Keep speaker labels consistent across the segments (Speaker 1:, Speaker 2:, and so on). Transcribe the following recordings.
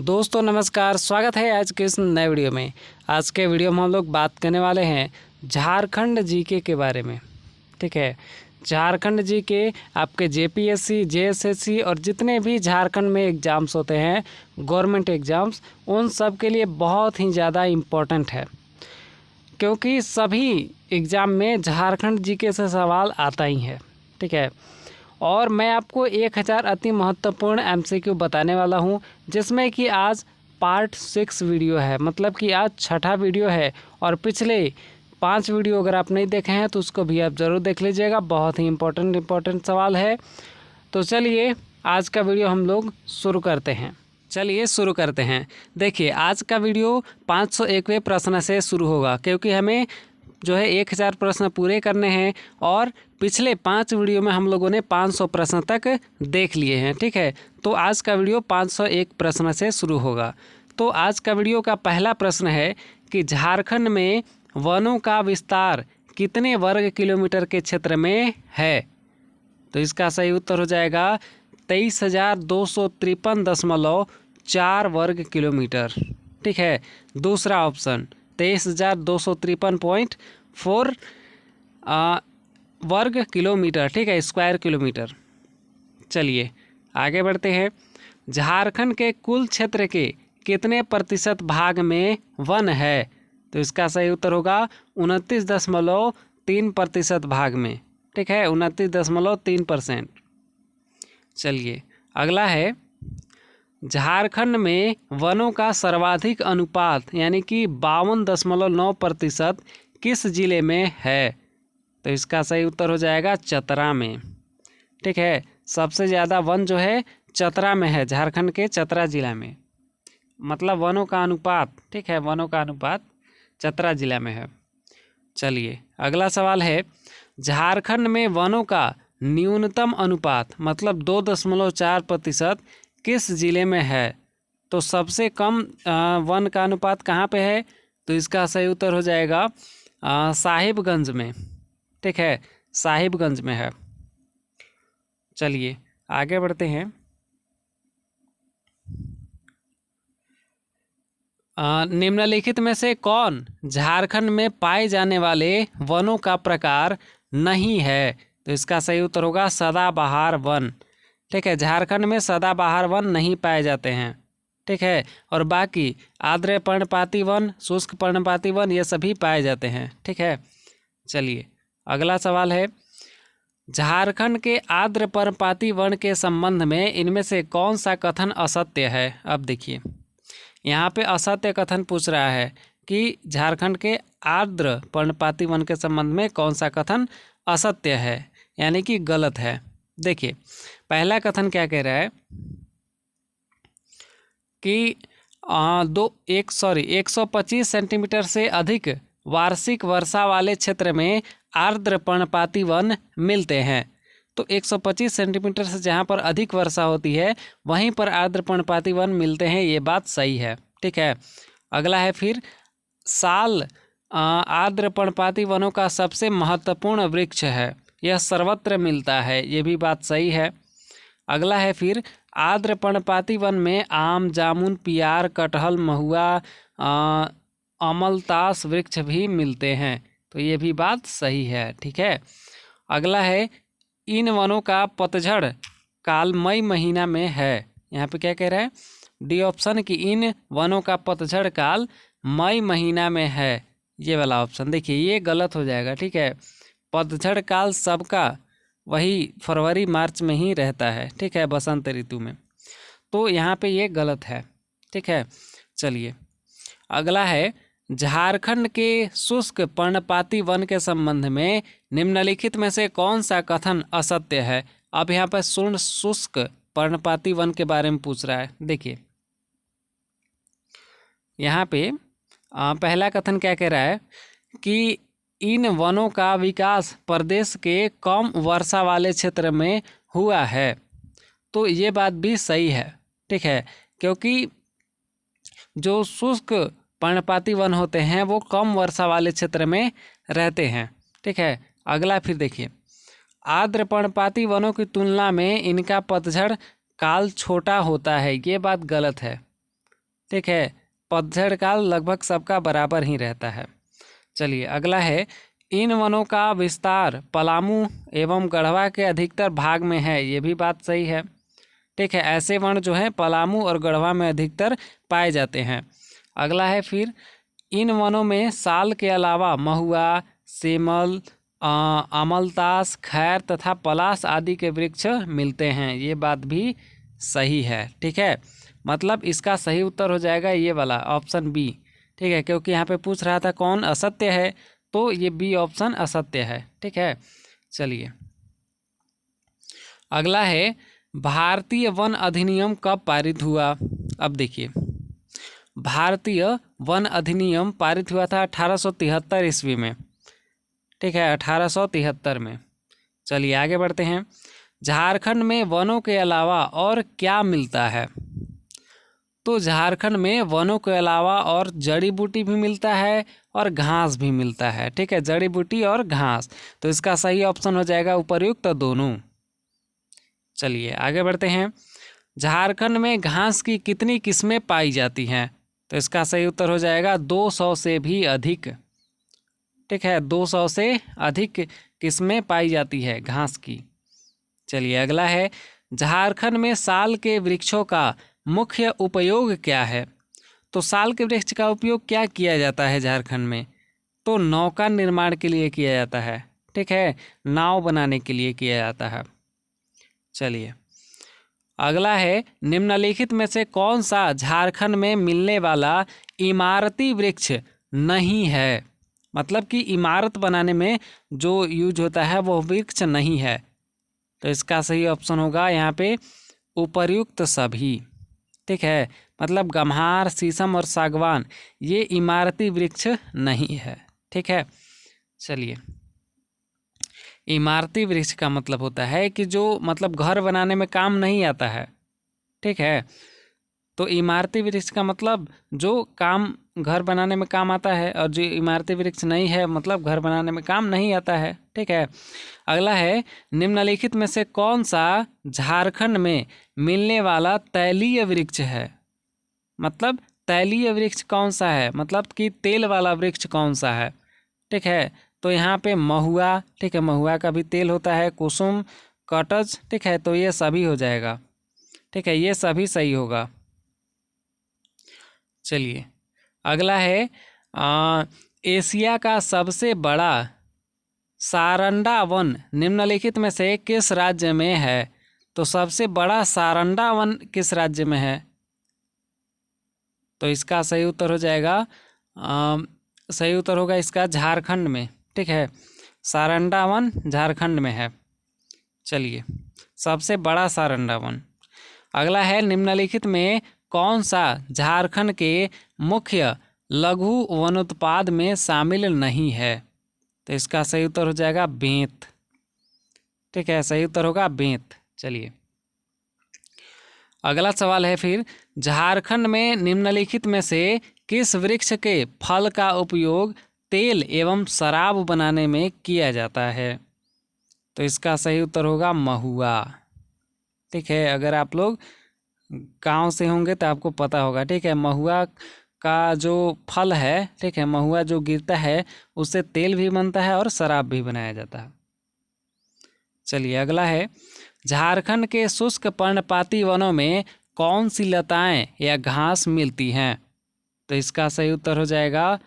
Speaker 1: दोस्तों नमस्कार, स्वागत है आज के इस नए वीडियो में। आज के वीडियो में हम लोग बात करने वाले हैं झारखंड जीके के बारे में। ठीक है, झारखंड जीके आपके जेपीएससी, जेएसएससी और जितने भी झारखंड में एग्ज़ाम्स होते हैं, गवर्नमेंट एग्ज़ाम्स, उन सब के लिए बहुत ही ज़्यादा इम्पोर्टेंट है, क्योंकि सभी एग्ज़ाम में झारखंड जीके से सवाल आता ही है। ठीक है, और मैं आपको 1000 अति महत्वपूर्ण एमसीक्यू बताने वाला हूं, जिसमें कि आज पार्ट 6 वीडियो है, मतलब कि आज छठा वीडियो है। और पिछले 5 वीडियो अगर आप नहीं देखे हैं तो उसको भी आप ज़रूर देख लीजिएगा। बहुत ही इम्पोर्टेंट सवाल है। तो चलिए आज का वीडियो हम लोग शुरू करते हैं। देखिए, आज का वीडियो 501वें प्रश्न से शुरू होगा, क्योंकि हमें जो है 1000 प्रश्न पूरे करने हैं और पिछले 5 वीडियो में हम लोगों ने 500 प्रश्न तक देख लिए हैं। ठीक है, तो आज का वीडियो 501 प्रश्न से शुरू होगा। तो आज का वीडियो का पहला प्रश्न है कि झारखंड में वनों का विस्तार कितने वर्ग किलोमीटर के क्षेत्र में है? तो इसका सही उत्तर हो जाएगा 23,253.4 वर्ग किलोमीटर। ठीक है, दूसरा ऑप्शन 23,253.4 वर्ग किलोमीटर। ठीक है, स्क्वायर किलोमीटर। चलिए आगे बढ़ते हैं। झारखंड के कुल क्षेत्र के कितने प्रतिशत भाग में वन है? तो इसका सही उत्तर होगा 29.3% भाग में। ठीक है, 29.3%। चलिए अगला है, झारखंड में वनों का सर्वाधिक अनुपात यानी कि 52.9% किस जिले में है? तो इसका सही उत्तर हो जाएगा चतरा में। ठीक है, सबसे ज़्यादा वन जो है चतरा में है, झारखंड के चतरा जिला में, मतलब वनों का अनुपात। ठीक है, वनों का अनुपात चतरा जिला में है। चलिए अगला सवाल है, झारखंड में वनों का न्यूनतम अनुपात मतलब 2.4% किस जिले में है? तो सबसे कम वन का अनुपात कहाँ पे है? तो इसका सही उत्तर हो जाएगा साहिबगंज में। ठीक है, साहिबगंज में है। चलिए आगे बढ़ते हैं। निम्नलिखित में से कौन झारखंड में पाए जाने वाले वनों का प्रकार नहीं है? तो इसका सही उत्तर होगा सदाबहार वन। ठीक है, झारखंड में सदाबहार वन नहीं पाए जाते हैं। ठीक है, और बाकी आर्द्र पर्णपाती वन, शुष्क पर्णपाती वन, ये सभी पाए जाते हैं। ठीक है, चलिए अगला सवाल है, झारखंड के आर्द्र पर्णपाती वन के संबंध में इनमें से कौन सा कथन असत्य है? अब देखिए, यहाँ पे असत्य कथन पूछ रहा है कि झारखंड के आर्द्र पर्णपाती वन के संबंध में कौन सा कथन असत्य है, यानी कि गलत है। देखिए पहला कथन क्या कह रहा है कि 125 सेंटीमीटर से अधिक वार्षिक वर्षा वाले क्षेत्र में आर्द्र पर्णपाती वन मिलते हैं। तो 125 सेंटीमीटर से जहाँ पर अधिक वर्षा होती है वहीं पर आर्द्र पर्णपाती वन मिलते हैं, ये बात सही है। ठीक है, अगला है फिर साल आर्द्र पर्णपाती वनों का सबसे महत्वपूर्ण वृक्ष है, यह सर्वत्र मिलता है, ये भी बात सही है। अगला है फिर आर्द्र पर्णपाती वन में आम, जामुन, पियार, कटहल, महुआ, अमलतास वृक्ष भी मिलते हैं, तो ये भी बात सही है। ठीक है, अगला है, इन वनों का पतझड़ काल मई महीना में है। यहाँ पे क्या कह रहा है? डी ऑप्शन कि इन वनों का पतझड़ काल मई महीना में है, ये वाला ऑप्शन। देखिए ये गलत हो जाएगा। ठीक है, पतझड़ काल सबका वही फरवरी मार्च में ही रहता है। ठीक है, बसंत ऋतु में, तो यहाँ पे ये गलत है। ठीक है, चलिए अगला है, झारखंड के शुष्क पर्णपाती वन के संबंध में निम्नलिखित में से कौन सा कथन असत्य है? अब यहाँ पर शुष्क पर्णपाती वन के बारे में पूछ रहा है। देखिए यहाँ पे पहला कथन क्या कह रहा है कि इन वनों का विकास प्रदेश के कम वर्षा वाले क्षेत्र में हुआ है, तो ये बात भी सही है। ठीक है, क्योंकि जो शुष्क पर्णपाती वन होते हैं वो कम वर्षा वाले क्षेत्र में रहते हैं। ठीक है, अगला फिर देखिए, आर्द्र पर्णपाती वनों की तुलना में इनका पतझड़ काल छोटा होता है, ये बात गलत है। ठीक है, पतझड़ काल लगभग सबका बराबर ही रहता है। चलिए अगला है, इन वनों का विस्तार पलामू एवं गढ़वा के अधिकतर भाग में है। ये भी बात सही है। ठीक है, ऐसे वन जो हैं पलामू और गढ़वा में अधिकतर पाए जाते हैं। अगला है फिर, इन वनों में साल के अलावा महुआ, सेमल, अमलतास, खैर तथा पलास आदि के वृक्ष मिलते हैं। ये बात भी सही है। ठीक है, मतलब इसका सही उत्तर हो जाएगा ये वाला ऑप्शन बी। ठीक है, क्योंकि यहाँ पे पूछ रहा था कौन असत्य है, तो ये बी ऑप्शन असत्य है। ठीक है, चलिए अगला है, भारतीय वन अधिनियम कब पारित हुआ? अब देखिए, भारतीय वन अधिनियम पारित हुआ था 1873 ईस्वी में। ठीक है, 1873 में। चलिए आगे बढ़ते हैं। झारखंड में वनों के अलावा और क्या मिलता है? तो झारखंड में वनों के अलावा और जड़ी बूटी भी मिलता है और घास भी मिलता है। ठीक है, जड़ी बूटी और घास, तो इसका सही ऑप्शन हो जाएगा उपर्युक्त दोनों। चलिए आगे बढ़ते हैं। झारखंड में घास की कितनी किस्में पाई जाती हैं? तो इसका सही उत्तर हो जाएगा 200 से भी अधिक। ठीक है, 200 से अधिक किस्में पाई जाती है घास की। चलिए अगला है, झारखंड में साल के वृक्षों का मुख्य उपयोग क्या है? तो साल के वृक्ष का उपयोग क्या किया जाता है झारखंड में? तो नौका निर्माण के लिए किया जाता है। ठीक है, नाव बनाने के लिए किया जाता है। चलिए अगला है, निम्नलिखित में से कौन सा झारखंड में मिलने वाला इमारती वृक्ष नहीं है? मतलब कि इमारत बनाने में जो यूज होता है वो वृक्ष नहीं है। तो इसका सही ऑप्शन होगा यहाँ पे उपर्युक्त सभी। ठीक है, मतलब गम्हार, शीशम और सागवान ये इमारती वृक्ष नहीं है। ठीक है, चलिए इमारती वृक्ष का मतलब होता है कि जो मतलब घर बनाने में काम नहीं आता है। ठीक है, तो इमारती वृक्ष का मतलब जो काम घर बनाने में काम आता है, और जो इमारती वृक्ष नहीं है मतलब घर बनाने में काम नहीं आता है। ठीक है, अगला है, निम्नलिखित में से कौन सा झारखंड में मिलने वाला तैलीय वृक्ष है? मतलब तैलीय वृक्ष कौन सा है, मतलब कि तेल वाला वृक्ष कौन सा है? ठीक है, तो यहाँ पे महुआ, ठीक है, महुआ का भी तेल होता है, कुसुम, कटज। ठीक है, तो ये सभी हो जाएगा। ठीक है, ये सभी सही होगा। चलिए अगला है, एशिया का सबसे बड़ा सारंडा वन निम्नलिखित में से किस राज्य में है? तो सबसे बड़ा सारंडा वन किस राज्य में है? तो इसका सही उत्तर हो जाएगा, सही उत्तर होगा इसका झारखंड में। ठीक है, सारंडा वन झारखंड में है। चलिए सबसे बड़ा सारंडा वन। अगला है, निम्नलिखित में कौन सा झारखंड के मुख्य लघु वनोत्पाद में शामिल नहीं है? तो इसका सही उत्तर हो जाएगा बेंत। ठीक है, सही उत्तर होगा बेंत। चलिए अगला सवाल है फिर, झारखंड में निम्नलिखित में से किस वृक्ष के फल का उपयोग तेल एवं शराब बनाने में किया जाता है? तो इसका सही उत्तर होगा महुआ। ठीक है, अगर आप लोग गांव से होंगे तो आपको पता होगा। ठीक है, महुआ का जो फल है, ठीक है, महुआ जो गिरता है उससे तेल भी बनता है और शराब भी बनाया जाता है। चलिए अगला है, झारखंड के शुष्क पर्णपाती वनों में कौन सी लताएं या घास मिलती हैं? तो इसका सही उत्तर हो जाएगा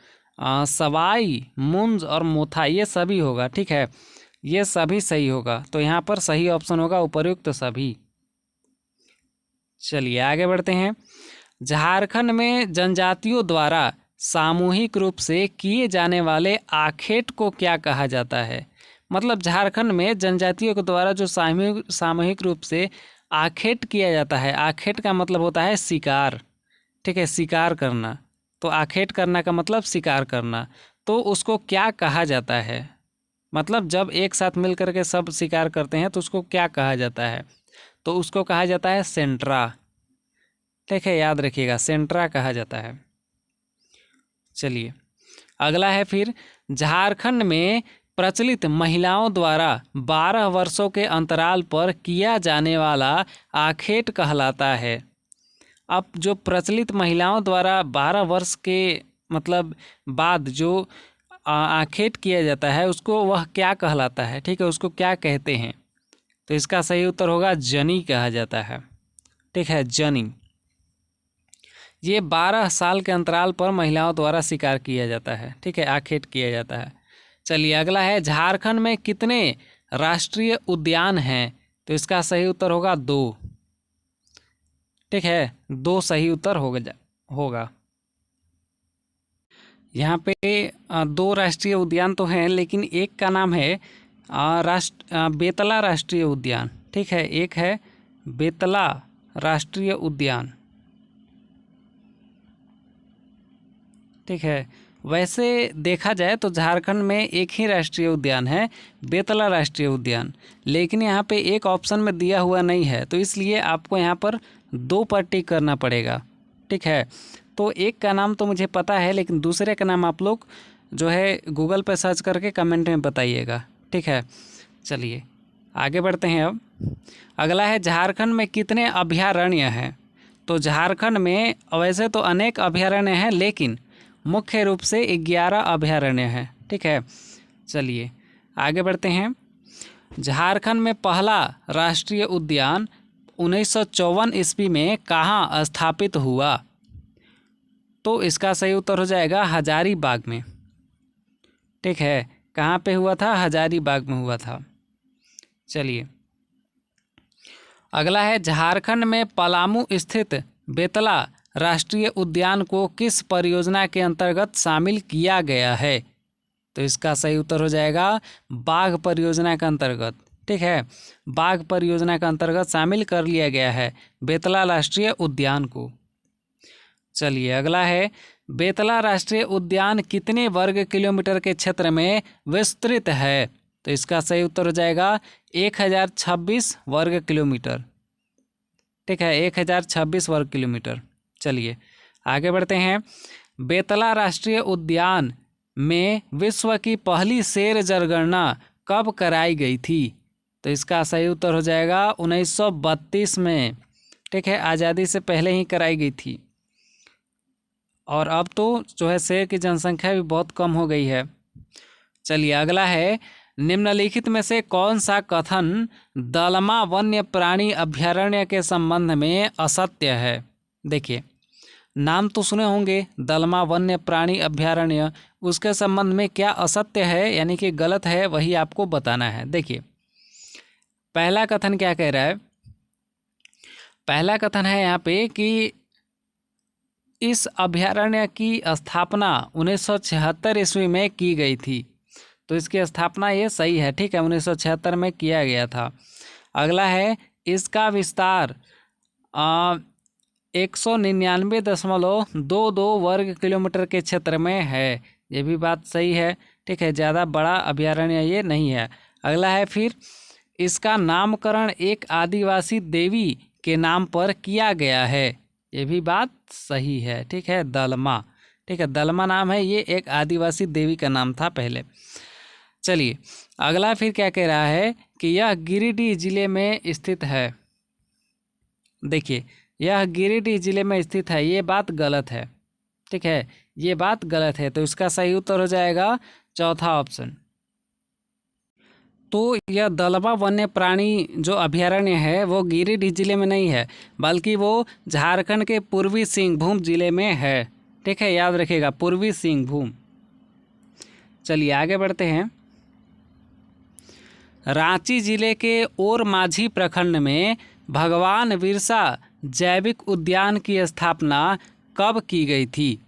Speaker 1: सवाई, मुंज और मोथा, ये सभी होगा। ठीक है, ये सभी सही होगा। तो यहाँ पर सही ऑप्शन होगा उपर्युक्त सभी। चलिए आगे बढ़ते हैं। झारखंड में जनजातियों द्वारा सामूहिक रूप से किए जाने वाले आखेट को क्या कहा जाता है? मतलब झारखंड में जनजातियों के द्वारा जो सामूहिक रूप से आखेट किया जाता है, आखेट का मतलब होता है शिकार। ठीक है, शिकार करना। तो आखेट करना का मतलब शिकार करना। तो उसको क्या कहा जाता है? मतलब जब एक साथ मिल करके सब शिकार करते हैं तो उसको क्या कहा जाता है? तो उसको कहा जाता है सेंट्रा। ठीक है, याद रखिएगा, सेंट्रा कहा जाता है। चलिए अगला है फिर, झारखंड में प्रचलित महिलाओं द्वारा 12 वर्षों के अंतराल पर किया जाने वाला आखेट कहलाता है। अब जो प्रचलित महिलाओं द्वारा 12 वर्ष के मतलब बाद जो आखेट किया जाता है उसको वह क्या कहलाता है, ठीक है, उसको क्या कहते हैं? तो इसका सही उत्तर होगा जनी कहा जाता है, ठीक है, जनी। ये 12 साल के अंतराल पर महिलाओं द्वारा शिकार किया जाता है, ठीक है, आखेट किया जाता है। चलिए अगला है, झारखंड में कितने राष्ट्रीय उद्यान हैं? तो इसका सही उत्तर होगा 2, ठीक है, 2 सही उत्तर होगा। यहाँ पे 2 राष्ट्रीय उद्यान तो हैं, लेकिन एक का नाम है बेतला राष्ट्रीय उद्यान, ठीक है, एक है बेतला राष्ट्रीय उद्यान, ठीक है। वैसे देखा जाए तो झारखंड में एक ही राष्ट्रीय उद्यान है, बेतला राष्ट्रीय उद्यान, लेकिन यहाँ पे एक ऑप्शन में दिया हुआ नहीं है, तो इसलिए आपको यहाँ पर 2 पर टिक करना पड़ेगा, ठीक है। तो एक का नाम तो मुझे पता है, लेकिन दूसरे का नाम आप लोग जो है गूगल पे सर्च करके कमेंट में बताइएगा, ठीक है। चलिए आगे बढ़ते हैं। अब अगला है, झारखंड में कितने अभयारण्य हैं? तो झारखंड में वैसे तो अनेक अभयारण्य हैं, लेकिन मुख्य रूप से 11 अभयारण्य हैं, ठीक है। चलिए आगे बढ़ते हैं। झारखंड में पहला राष्ट्रीय उद्यान 1954 ईस्वी में कहाँ स्थापित हुआ? तो इसका सही उत्तर हो जाएगा हजारीबाग में, ठीक है। कहाँ पे हुआ था? हजारीबाग में हुआ था। चलिए अगला है, झारखंड में पलामू स्थित बेतला राष्ट्रीय उद्यान को किस परियोजना के अंतर्गत शामिल किया गया है? तो इसका सही उत्तर हो जाएगा बाघ परियोजना के अंतर्गत, ठीक है, बाघ परियोजना के अंतर्गत शामिल कर लिया गया है बेतला राष्ट्रीय उद्यान को। चलिए अगला है, बेतला राष्ट्रीय उद्यान कितने वर्ग किलोमीटर के क्षेत्र में विस्तृत है? तो इसका सही उत्तर हो जाएगा 1026 वर्ग किलोमीटर, ठीक है, 1026 वर्ग किलोमीटर। चलिए आगे बढ़ते हैं। बेतला राष्ट्रीय उद्यान में विश्व की पहली शेर जनगणना कब कराई गई थी? तो इसका सही उत्तर हो जाएगा 1932 में, ठीक है, आज़ादी से पहले ही कराई गई थी। और अब तो जो है शेर की जनसंख्या भी बहुत कम हो गई है। चलिए अगला है, निम्नलिखित में से कौन सा कथन दलमा वन्य प्राणी अभयारण्य के संबंध में असत्य है? देखिए नाम तो सुने होंगे दलमा वन्य प्राणी अभयारण्य, उसके संबंध में क्या असत्य है यानी कि गलत है, वही आपको बताना है। देखिए पहला कथन क्या कह रहा है? पहला कथन है यहाँ पे कि इस अभयारण्य की स्थापना 1976 ईस्वी में की गई थी। तो इसकी स्थापना ये सही है, ठीक है, 1976 में किया गया था। अगला है, इसका विस्तार 199.22 वर्ग किलोमीटर के क्षेत्र में है। ये भी बात सही है, ठीक है, ज़्यादा बड़ा अभयारण्य ये नहीं है। अगला है, फिर इसका नामकरण एक आदिवासी देवी के नाम पर किया गया है। ये भी बात सही है, ठीक है, दलमा, ठीक है, दलमा नाम है, ये एक आदिवासी देवी का नाम था पहले। चलिए अगला फिर क्या कह रहा है कि यह गिरिडीह जिले में स्थित है। देखिए यह गिरिडीह जिले में स्थित है, ये बात गलत है, ठीक है, ये बात गलत है। तो इसका सही उत्तर हो जाएगा चौथा ऑप्शन। तो यह दलमा वन्य प्राणी जो अभयारण्य है वो गिरिडीह जिले में नहीं है, बल्कि वो झारखंड के पूर्वी सिंहभूम जिले में है, ठीक है, याद रखिएगा, पूर्वी सिंहभूम। चलिए आगे बढ़ते हैं। रांची जिले के ओरमांझी प्रखंड में भगवान बिरसा जैविक उद्यान की स्थापना कब की गई थी?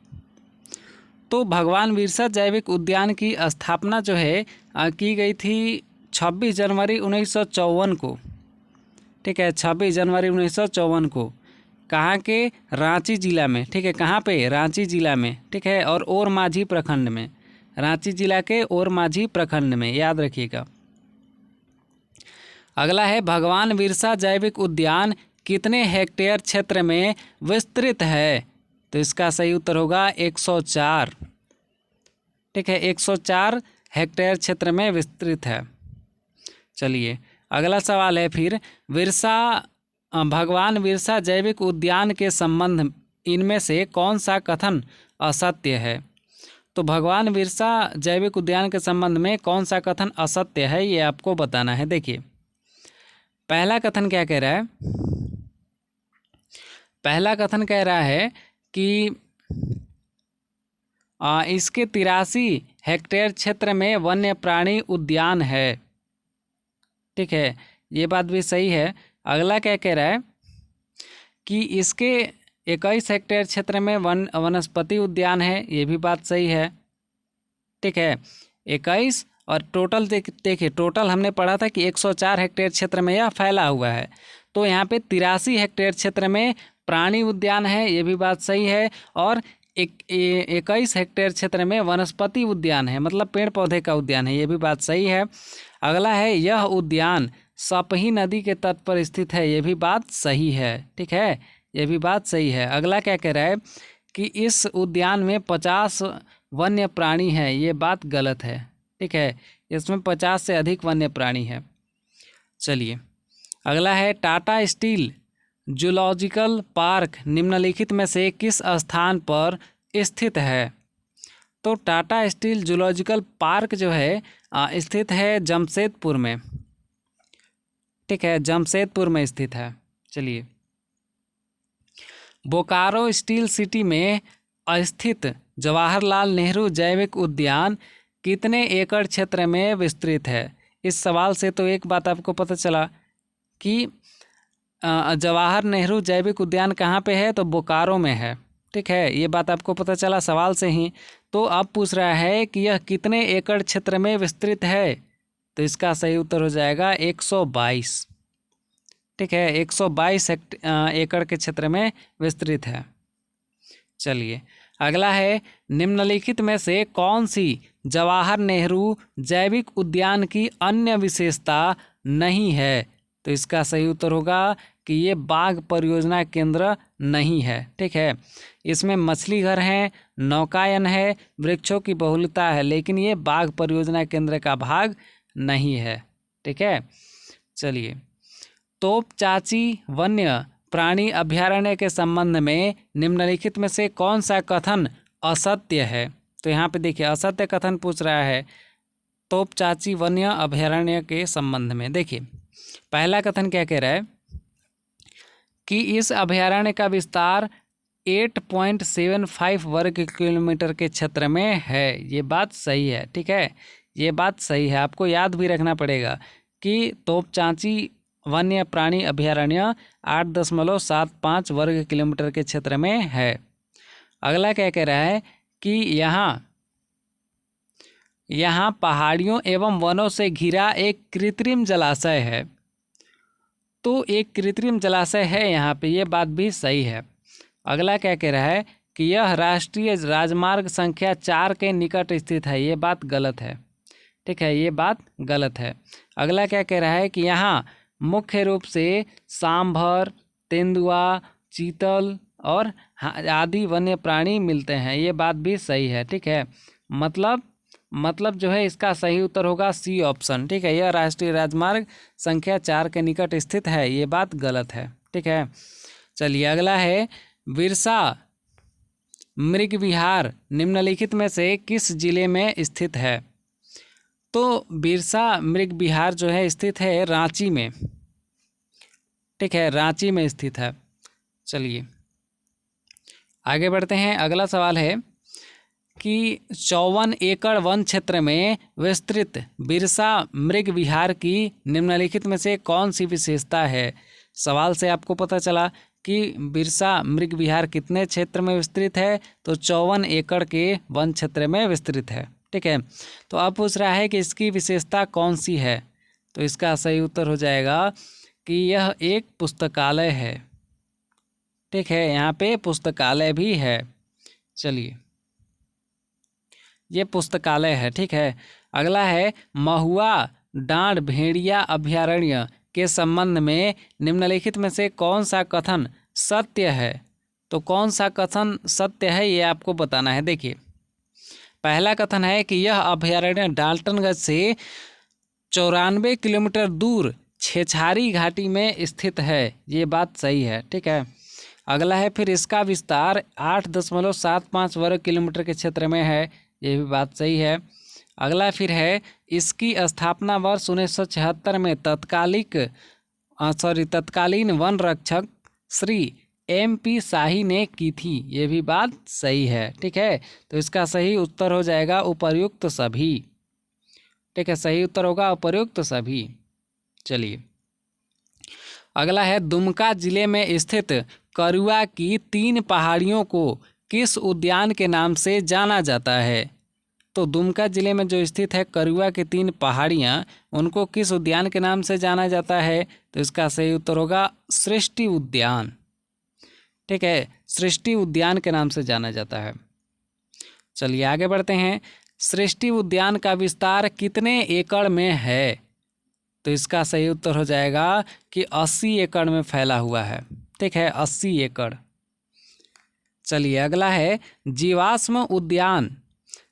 Speaker 1: तो भगवान बिरसा जैविक उद्यान की स्थापना जो है की गई थी 26 जनवरी 1954 को, ठीक है, 26 जनवरी 1954 को। कहाँ के? रांची जिला में, ठीक है, कहाँ पे? रांची जिला में, ठीक है, और ओरमांझी प्रखंड में, रांची जिला के ओरमांझी प्रखंड में, याद रखिएगा। अगला है, भगवान बिरसा जैविक उद्यान कितने हेक्टेयर क्षेत्र में विस्तृत है? तो इसका सही उत्तर होगा 104, ठीक है, 104 हेक्टेयर क्षेत्र में विस्तृत है। चलिए अगला सवाल है, फिर बिरसा भगवान बिरसा जैविक उद्यान के संबंध इनमें से कौन सा कथन असत्य है? तो भगवान बिरसा जैविक उद्यान के संबंध में कौन सा कथन असत्य है, ये आपको बताना है। देखिए, पहला कथन क्या कह रहा है? पहला कथन कह रहा है कि इसके 83 हेक्टेयर क्षेत्र में वन्य प्राणी उद्यान है। ठीक है, ये बात भी सही है। अगला क्या कह रहा है कि इसके 21 हेक्टेयर क्षेत्र में वनस्पति उद्यान है। ये भी बात सही है। ठीक है, 21 और टोटल देखिए, टोटल हमने पढ़ा था कि 104 हेक्टेयर क्षेत्र में यह फैला हुआ है। तो यहाँ पे 83 हेक्टेयर क्षेत्र में प्राणी उद्यान है, ये भी बात सही है। और 21 हेक्टेयर क्षेत्र में वनस्पति उद्यान है, मतलब पेड़ पौधे का उद्यान है, ये भी बात सही है। अगला है, यह उद्यान सपही नदी के तट पर स्थित है, ये भी बात सही है। ठीक है, ये भी बात सही है। अगला क्या कह रहा है कि इस उद्यान में 50 वन्य प्राणी हैं, ये बात गलत है। ठीक है, इसमें 50 से अधिक वन्य प्राणी है। चलिए, अगला है, टाटा स्टील जूलॉजिकल पार्क निम्नलिखित में से किस स्थान पर स्थित है? तो टाटा स्टील जूलॉजिकल पार्क जो है स्थित है जमशेदपुर में। ठीक है, जमशेदपुर में स्थित है। चलिए, बोकारो स्टील सिटी में स्थित जवाहरलाल नेहरू जैविक उद्यान कितने एकड़ क्षेत्र में विस्तृत है? इस सवाल से तो एक बात आपको पता चला कि जवाहर नेहरू जैविक उद्यान कहाँ पे है, तो बोकारो में है। ठीक है, ये बात आपको पता चला सवाल से ही। तो अब पूछ रहा है कि यह कितने एकड़ क्षेत्र में विस्तृत है, तो इसका सही उत्तर हो जाएगा 122। ठीक है, 122 एकड़ के क्षेत्र में विस्तृत है। चलिए, अगला है, निम्नलिखित में से कौन सी जवाहर नेहरू जैविक उद्यान की अन्य विशेषता नहीं है? तो इसका सही उत्तर होगा कि ये बाघ परियोजना केंद्र नहीं है। ठीक है, इसमें मछली घर हैं, नौकायन है, वृक्षों की बहुलता है, लेकिन ये बाघ परियोजना केंद्र का भाग नहीं है। ठीक है, चलिए, तोपचांची वन्य प्राणी अभयारण्य के संबंध में निम्नलिखित में से कौन सा कथन असत्य है? तो यहाँ पे देखिए, असत्य कथन पूछ रहा है तोपचांची वन्य अभयारण्य के संबंध में। देखिए, पहला कथन क्या कह रहा है कि इस अभयारण्य का विस्तार 8.75 वर्ग किलोमीटर के क्षेत्र में है। ये बात सही है। ठीक है, ये बात सही है। आपको याद भी रखना पड़ेगा कि तोपचांची वन्य प्राणी अभयारण्य 8.75 वर्ग किलोमीटर के क्षेत्र में है। अगला क्या कह रहा है कि यहाँ पहाड़ियों एवं वनों से घिरा एक कृत्रिम जलाशय है। तो एक कृत्रिम जलाशय है यहाँ पे, ये बात भी सही है। अगला क्या कह रहा है कि यह राष्ट्रीय राजमार्ग संख्या 4 के निकट स्थित है। ये बात गलत है। ठीक है, ये बात गलत है। अगला क्या कह रहा है कि यहाँ मुख्य रूप से सांभर, तेंदुआ, चीतल और आदि वन्य प्राणी मिलते हैं। ये बात भी सही है। ठीक है, मतलब जो है इसका सही उत्तर होगा सी ऑप्शन। ठीक है, यह राष्ट्रीय राजमार्ग संख्या 4 के निकट स्थित है। ये बात गलत है। ठीक है, चलिए, अगला है, बिरसा मृग विहार निम्नलिखित में से किस जिले में स्थित है? तो बिरसा मृग विहार जो है स्थित है रांची में। ठीक है, रांची में स्थित है। चलिए, आगे बढ़ते हैं। अगला सवाल है कि 54 एकड़ वन क्षेत्र में विस्तृत बिरसा मृग विहार की निम्नलिखित में से कौन सी विशेषता है? सवाल से आपको पता चला कि बिरसा मृग विहार कितने क्षेत्र में विस्तृत है, तो 54 एकड़ के वन क्षेत्र में विस्तृत है। ठीक है, तो अब पूछ रहा है कि इसकी विशेषता कौन सी है, तो इसका सही उत्तर हो जाएगा कि यह एक पुस्तकालय है। ठीक है, यहाँ पे पुस्तकालय भी है। चलिए, ये पुस्तकालय है। ठीक है, अगला है, महुआ डांड भेड़िया अभयारण्य के संबंध में निम्नलिखित में से कौन सा कथन सत्य है? तो कौन सा कथन सत्य है, ये आपको बताना है। देखिए, पहला कथन है कि यह अभयारण्य डाल्टनगंज से 94 किलोमीटर दूर छेछारी घाटी में स्थित है, ये बात सही है। ठीक है, अगला है फिर इसका विस्तार 8.75 वर्ग किलोमीटर के क्षेत्र में है, ये भी बात सही है। अगला फिर है इसकी स्थापना वर्ष 1976 में तत्कालीन वन रक्षक श्री MP शाही ने की थी, ये भी बात सही है। ठीक है, तो इसका सही उत्तर हो जाएगा उपर्युक्त सभी। ठीक है, सही उत्तर होगा उपर्युक्त सभी। चलिए अगला है दुमका जिले में स्थित करुआ की 3 पहाड़ियों को किस उद्यान के नाम से जाना जाता है? तो दुमका जिले में जो स्थित है करुआ की 3 पहाड़ियाँ, उनको किस उद्यान के नाम से जाना जाता है? तो इसका सही उत्तर होगा सृष्टि उद्यान। ठीक है, सृष्टि उद्यान के नाम से जाना जाता है। चलिए आगे बढ़ते हैं। सृष्टि उद्यान का विस्तार कितने एकड़ में है? तो इसका सही उत्तर हो जाएगा कि 80 एकड़ में फैला हुआ है। ठीक है, 80 एकड़। चलिए अगला है जीवाश्म उद्यान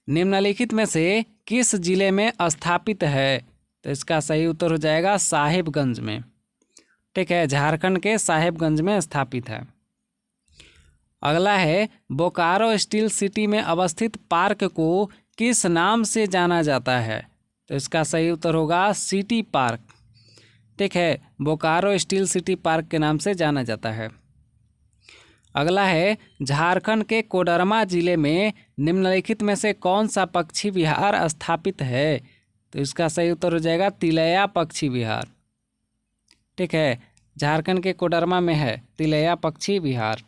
Speaker 1: निम्नलिखित में से किस जिले में स्थापित है? तो इसका सही उत्तर हो जाएगा साहिबगंज में। ठीक है, झारखंड के साहिबगंज में स्थापित है। अगला है बोकारो स्टील सिटी में अवस्थित पार्क को किस नाम से जाना जाता है? तो इसका सही उत्तर होगा सिटी पार्क। ठीक है, बोकारो स्टील सिटी पार्क के नाम से जाना जाता है। अगला है झारखंड के कोडरमा जिले में निम्नलिखित में से कौन सा पक्षी विहार स्थापित है? तो इसका सही उत्तर हो जाएगा तिलैया पक्षी विहार। ठीक है, झारखंड के कोडरमा में है तिलैया पक्षी विहार।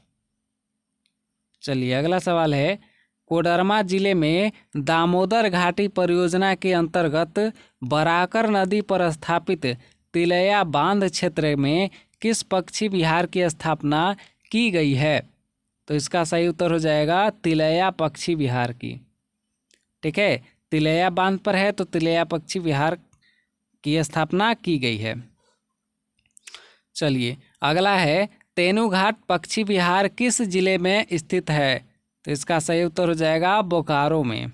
Speaker 1: चलिए अगला सवाल है कोडरमा जिले में दामोदर घाटी परियोजना के अंतर्गत बराकर नदी पर स्थापित तिलैया बांध क्षेत्र में किस पक्षी विहार की स्थापना की गई है? तो इसका सही उत्तर हो जाएगा तिलैया पक्षी विहार की। ठीक है, तिलैया बांध पर है तो तिलैया पक्षी विहार की स्थापना की गई है। चलिए अगला है तेनुघाट पक्षी विहार किस जिले में स्थित है? तो इसका सही उत्तर हो जाएगा बोकारो में।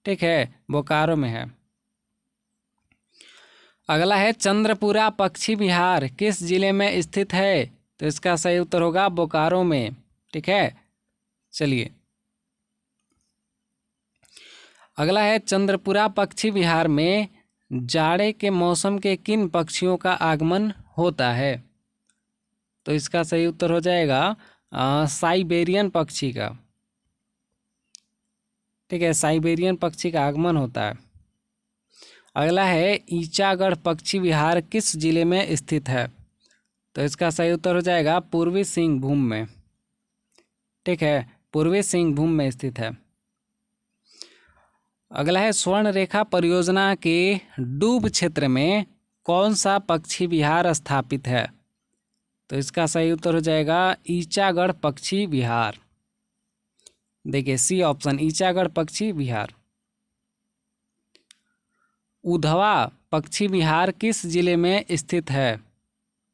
Speaker 1: ठीक है, बोकारो में है। अगला है चंद्रपुरा पक्षी विहार किस जिले में स्थित है? तो इसका सही उत्तर होगा बोकारो में। ठीक है, चलिए अगला है चंद्रपुरा पक्षी विहार में जाड़े के मौसम के किन पक्षियों का आगमन होता है? तो इसका सही उत्तर हो जाएगा साइबेरियन पक्षी का। ठीक है, साइबेरियन पक्षी का आगमन होता है। अगला है ईचागढ़ पक्षी विहार किस जिले में स्थित है? तो इसका सही उत्तर हो जाएगा पूर्वी सिंहभूम में। ठीक है, पूर्वी सिंहभूम में स्थित है। अगला है स्वर्ण रेखा परियोजना के डूब क्षेत्र में कौन सा पक्षी विहार स्थापित है? तो इसका सही उत्तर हो जाएगा ईचागढ़ पक्षी विहार। देखिए सी ऑप्शन, ईचागढ़ पक्षी विहार। उधवा पक्षी विहार किस जिले में स्थित है?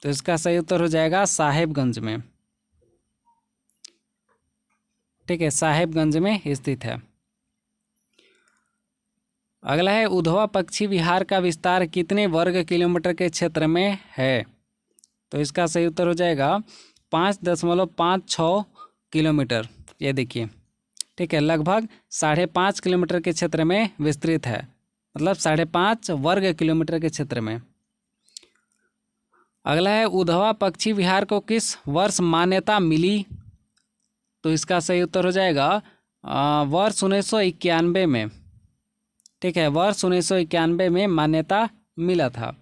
Speaker 1: तो इसका सही उत्तर हो जाएगा साहेबगंज में। ठीक है, साहेबगंज में स्थित है। अगला है उधवा पक्षी विहार का विस्तार कितने वर्ग किलोमीटर के क्षेत्र में है? तो इसका सही उत्तर हो जाएगा 5.56 किलोमीटर। ये देखिए, ठीक है, लगभग 5.5 किलोमीटर के क्षेत्र में विस्तृत है, मतलब 5.5 वर्ग किलोमीटर के क्षेत्र में। अगला है उधवा पक्षी विहार को किस वर्ष मान्यता मिली? तो इसका सही उत्तर हो जाएगा वर्ष 1991 में। ठीक है, वर्ष 1991 में मान्यता मिला था।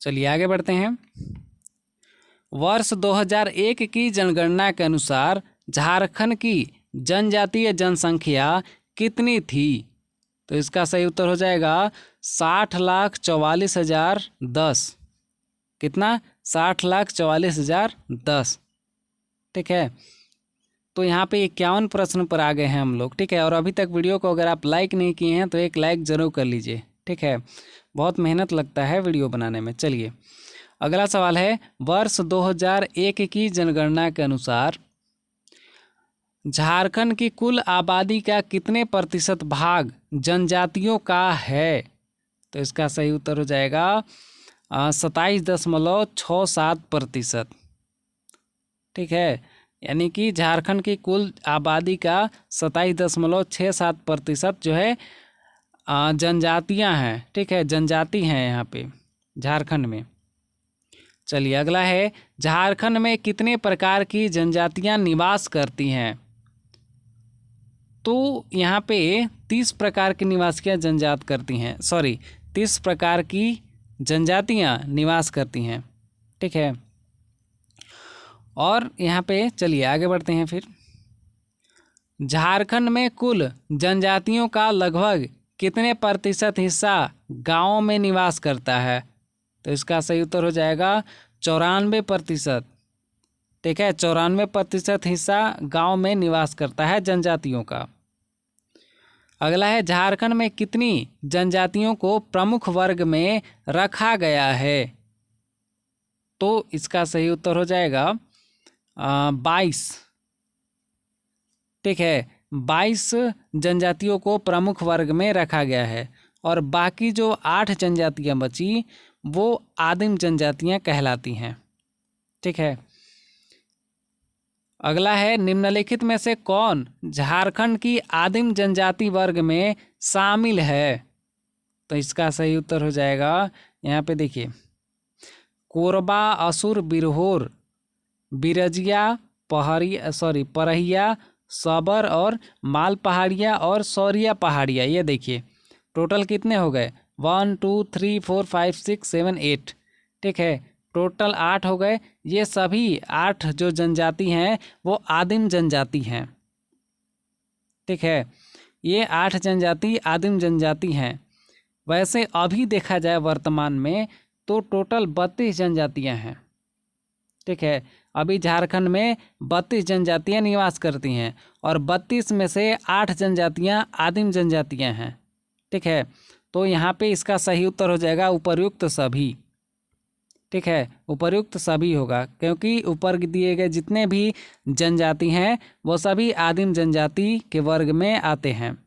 Speaker 1: चलिए आगे बढ़ते हैं। वर्ष 2001 की जनगणना के अनुसार झारखंड की जनजातीय जनसंख्या कितनी थी? तो इसका सही उत्तर हो जाएगा 60,44,010। कितना? 60,44,010। ठीक है, तो यहाँ पे 51 प्रश्न पर आ गए हैं हम लोग। ठीक है, और अभी तक वीडियो को अगर आप लाइक नहीं किए हैं तो एक लाइक ज़रूर कर लीजिए। ठीक है, बहुत मेहनत लगता है वीडियो बनाने में। चलिए अगला सवाल है वर्ष 2001 की जनगणना के अनुसार झारखंड की कुल आबादी का कितने प्रतिशत भाग जनजातियों का है? तो इसका सही उत्तर हो जाएगा 27.67%। ठीक है, यानी कि झारखंड की कुल आबादी का 27.67% जो है जनजातियां हैं। ठीक है, जनजाति हैं यहाँ पे झारखंड में। चलिए अगला है, झारखंड में कितने प्रकार की जनजातियां निवास करती हैं? तो यहाँ पे 30 प्रकार की निवासियां जनजात करती हैं, 30 प्रकार की जनजातियां निवास करती हैं। ठीक है, और यहाँ पे चलिए आगे बढ़ते हैं। फिर झारखंड में कुल जनजातियों का लगभग कितने प्रतिशत हिस्सा गाँव में निवास करता है? तो इसका सही उत्तर हो जाएगा 94%। ठीक है, 94% हिस्सा गांव में निवास करता है जनजातियों का। अगला है, झारखंड में कितनी जनजातियों को प्रमुख वर्ग में रखा गया है? तो इसका सही उत्तर हो जाएगा 22। ठीक है, 22 जनजातियों को प्रमुख वर्ग में रखा गया है, और बाकी जो 8 जनजातियां बची वो आदिम जनजातियां कहलाती हैं। ठीक है, अगला है, निम्नलिखित में से कौन झारखंड की आदिम जनजाति वर्ग में शामिल है? तो इसका सही उत्तर हो जाएगा, यहाँ पे देखिए, कोरबा, असुर, बिरहोर, बिरजिया, परहिया, सबर और माल पहाड़िया और सौरिया पहाड़िया। ये देखिए टोटल कितने हो गए, 1 2 3 4 5 6 7 8। ठीक है, टोटल 8 हो गए। ये सभी 8 जो जनजाति हैं वो आदिम जनजाति हैं। ठीक है, ये 8 जनजाति आदिम जनजाति हैं। वैसे अभी देखा जाए वर्तमान में तो टोटल 32 जनजातियां हैं। ठीक है, अभी झारखंड में 32 जनजातियां निवास करती हैं, और 32 में से 8 जनजातियां आदिम जनजातियां हैं। ठीक है, तो यहाँ पे इसका सही उत्तर हो जाएगा उपर्युक्त सभी। ठीक है, उपर्युक्त सभी होगा, क्योंकि ऊपर दिए गए जितने भी जनजाति हैं वो सभी आदिम जनजाति के वर्ग में आते हैं।